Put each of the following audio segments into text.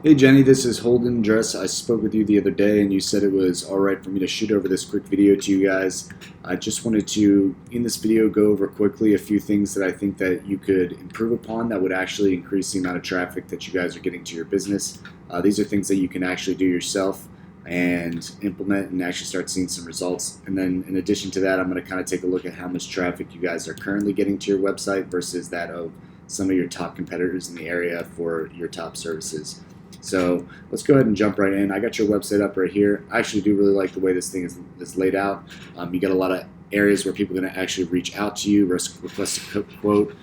Hey Jenny, this is Holden Dress. I spoke with you the other day and you said it was all right for me to shoot over this quick video to you guys. I just wanted to, in this video, go over quickly a few things that I think that you could improve upon that would actually increase the amount of traffic that you guys are getting to your business. These are things that you can actually do yourself and implement and actually start seeing some results. And then in addition to that, I'm going to kind of take a look at how much traffic you guys are currently getting to your website versus that of some of your top competitors in the area for your top services. So let's go ahead and jump right in. I got your website up right here. I actually do really like the way this thing is laid out. You got a lot of areas where people are going to actually reach out to you, request a quote.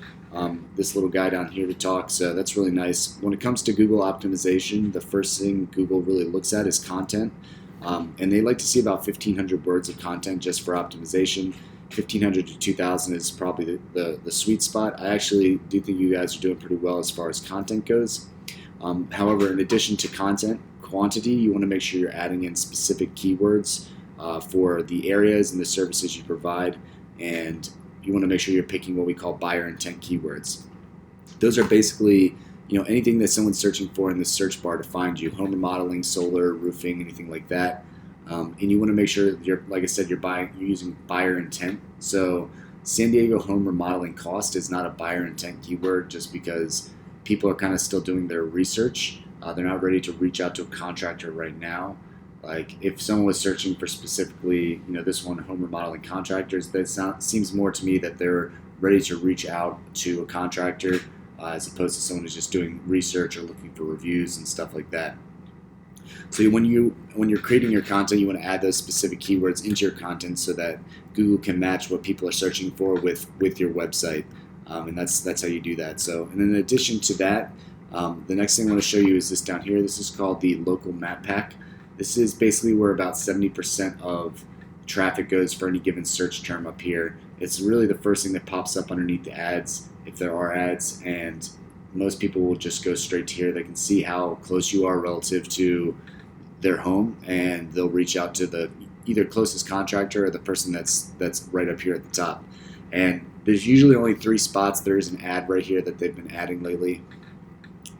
This little guy down here to talk, so that's really nice. When it comes to Google optimization, the first thing Google really looks at is content. And they like to see about 1,500 words of content just for optimization. 1,500 to 2,000 is probably the sweet spot. I actually do think you guys are doing pretty well as far as content goes. However, in addition to content quantity, you want to make sure you're adding in specific keywords for the areas and the services you provide, and you want to make sure you're picking what we call buyer intent keywords. Those are basically anything that someone's searching for in the search bar to find you: home remodeling, solar, roofing, anything like that. And you want to make sure that like I said, you're using buyer intent. So San Diego home remodeling cost is not a buyer intent keyword just because people are kind of still doing their research. They're not ready to reach out to a contractor right now. Like if someone was searching for specifically, this one, home remodeling contractors, seems more to me that they're ready to reach out to a contractor as opposed to someone who's just doing research or looking for reviews and stuff like that. So when you're creating your content, you want to add those specific keywords into your content so that Google can match what people are searching for with your website. And that's how you do that. So, and in addition to that, the next thing I want to show you is this down here. This is called the local map pack. This is basically where about 70% of traffic goes for any given search term up here. It's really the first thing that pops up underneath the ads, if there are ads, and most people will just go straight to here. They can see how close you are relative to their home, and they'll reach out to the either closest contractor or the person that's right up here at the top. And there's usually only 3 spots. There's an ad right here that they've been adding lately.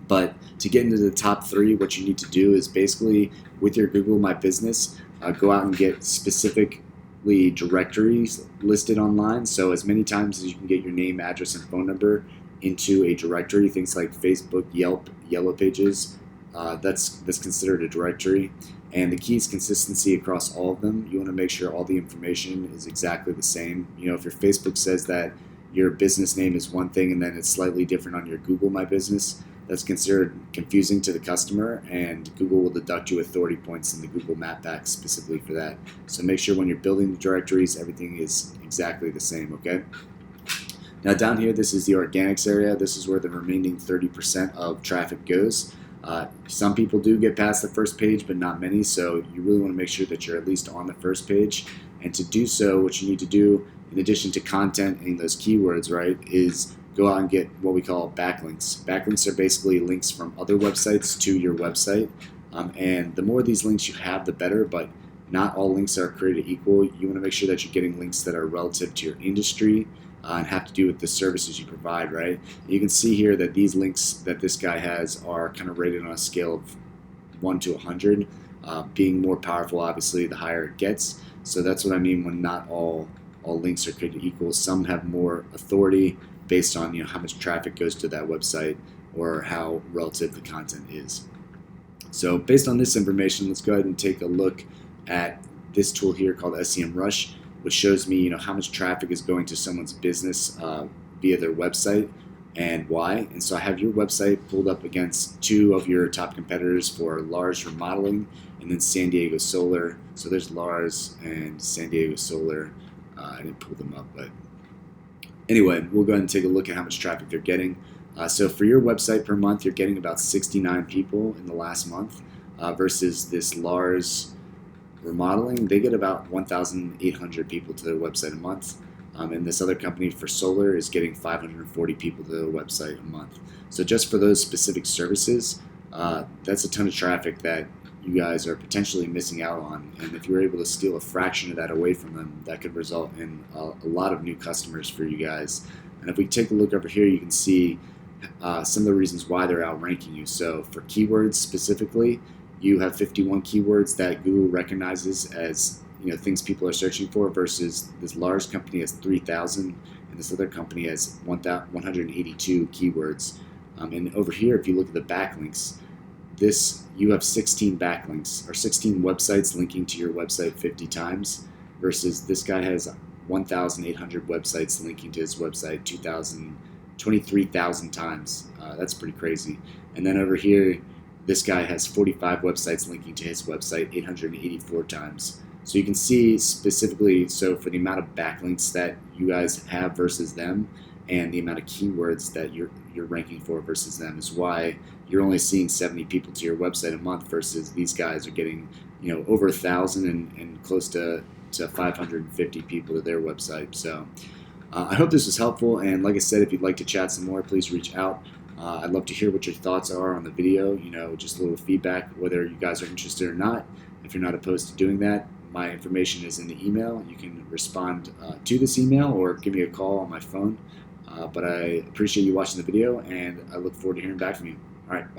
But to get into the top 3, what you need to do is basically, with your Google My Business, go out and get specifically directories listed online. So as many times as you can get your name, address, and phone number into a directory, things like Facebook, Yelp, Yellow Pages, that's considered a directory. And the key is consistency across all of them. You want to make sure all the information is exactly the same. If your Facebook says that your business name is one thing and then it's slightly different on your Google My Business, that's considered confusing to the customer, and Google will deduct you authority points in the Google Map Pack specifically for that. So make sure when you're building the directories, everything is exactly the same, okay? Now down here, this is the organics area. This is where the remaining 30% of traffic goes. Some people do get past the first page, but not many, so you really want to make sure that you're at least on the first page. And to do so, what you need to do, in addition to content and those keywords, right, is go out and get what we call backlinks. Backlinks are basically links from other websites to your website. And the more of these links you have, the better, but not all links are created equal. You want to make sure that you're getting links that are relative to your industry and have to do with the services you provide, right? You can see here that these links that this guy has are kind of rated on a scale of 1 to 100, being more powerful, obviously, the higher it gets. So that's what I mean when not all links are created equal. Some have more authority based on how much traffic goes to that website or how relative the content is. So based on this information, let's go ahead and take a look at this tool here called SEMRush, which shows me how much traffic is going to someone's business via their website and why. And so I have your website pulled up against 2 of your top competitors for Lars Remodeling and then San Diego Solar. So there's Lars and San Diego Solar. I didn't pull them up, but anyway, we'll go ahead and take a look at how much traffic they're getting. So for your website per month, you're getting about 69 people in the last month versus this Lars Remodeling. They get about 1,800 people to their website a month. And this other company for solar is getting 540 people to their website a month. So just for those specific services, that's a ton of traffic that you guys are potentially missing out on. And if you're able to steal a fraction of that away from them, that could result in a lot of new customers for you guys. And if we take a look over here, you can see some of the reasons why they're outranking you. So for keywords specifically, you have 51 keywords that Google recognizes as things people are searching for, versus this large company has 3,000 and this other company has 182 keywords. And over here, if you look at the backlinks, you have 16 backlinks, or 16 websites linking to your website 50 times, versus this guy has 1,800 websites linking to his website 23,000 times. That's pretty crazy. And then over here, this guy has 45 websites linking to his website 884 times. So you can see specifically, so for the amount of backlinks that you guys have versus them, and the amount of keywords that you're ranking for versus them, is why you're only seeing 70 people to your website a month, versus these guys are getting over 1,000 and close to 550 people to their website. So I hope this was helpful, and like I said, if you'd like to chat some more, please reach out. I'd love to hear what your thoughts are on the video, just a little feedback, whether you guys are interested or not. If you're not opposed to doing that, my information is in the email. You can respond to this email or give me a call on my phone. But I appreciate you watching the video, and I look forward to hearing back from you. All right. Bye.